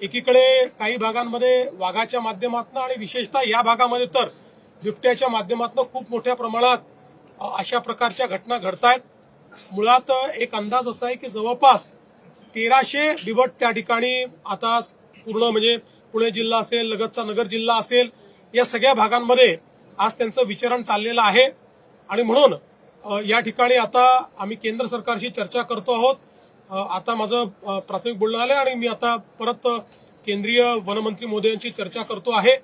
एकीकडे काही भागांमध्ये वाघाच्या माध्यमातून आणि विशेषतः या भागामध्ये तर बिबट्याच्या माध्यमातून खूप मोठ्या प्रमाणात अशा प्रकारच्या घटना घडतायत। मुळात एक अंदाज असा आहे की जवळपास 1300 बिबट त्या ठिकाणी आता पूर्ण म्हणजे पुणे जिल्हा असेल, लगतचा नगर जिल्हा असेल, या सगळ्या भागांमध्ये आज त्यांचं विचरण चाललेलं आहे। आणि म्हणून या ठिकाणी आता आम्ही केंद्र सरकारशी चर्चा करतो आहोत। आता माझं प्राथमिक बोलणं आलं आणि मी आता परत केंद्रीय वनमंत्री मोदयांची चर्चा करतो आहे।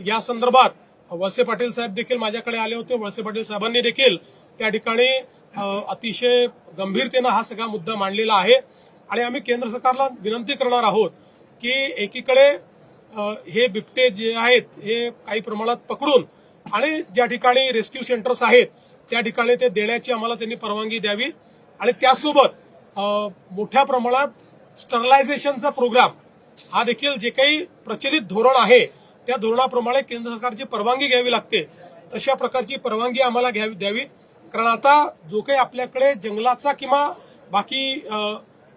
या संदर्भात वळसे पाटील साहेब देखील माझ्याकडे आले होते। वळसे पाटील साहेबांनी देखील त्या ठिकाणी अतिशय गंभीरतेने हा सगळा मुद्दा मांडलेला आहे आणि आम्ही केंद्र सरकारला विनंती करणार आहोत की एकीकडे हे बिबटे जे आहेत हे काही प्रमाणात पकडून आणि ज्या ठिकाणी रेस्क्यू सेंटर्स आहेत त्या ठिकाणी ते देण्याची आम्हाला त्यांनी परवानगी द्यावी आणि त्यासोबत मोठ्या प्रमाणात स्टरलायझेशनचा प्रोग्राम हा देखील जे काही प्रचलित धोरण आहे त्या धोरणाप्रमाणे केंद्र सरकारची परवानगी घ्यावी लागते, तशा प्रकारची परवानगी आम्हाला द्यावी। कारण आता जो काही आपल्याकडे जंगलाचा किंवा बाकी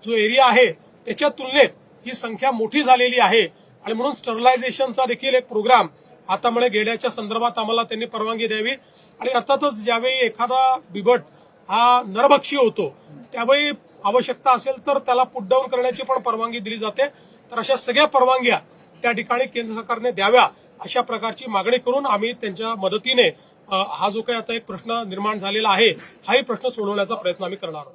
जो एरिया आहे त्याच्या तुलनेत ही संख्या मोठी झालेली आहे आणि म्हणून स्टरलायझेशनचा देखील एक प्रोग्राम आता मला गेल्याच्या संदर्भात आम्हाला त्यांनी परवानगी द्यावी। आणि अर्थातच ज्यावेळी एखादा बिबट हा नरभक्षी होतो त्यावेळी आवश्यकता असेल तर त्याला पुट डाऊन करण्याची पण परवानगी दिली जाते। तर अशा सगळ्या परवानग्या त्या ठिकाणी केंद्र सरकारने द्याव्या अशा प्रकारची मागणी करून आम्ही त्यांच्या मदतीने हा जो काही आता एक प्रश्न निर्माण झालेला आहे हाही प्रश्न सोडवण्याचा प्रयत्न आम्ही करणार आहोत।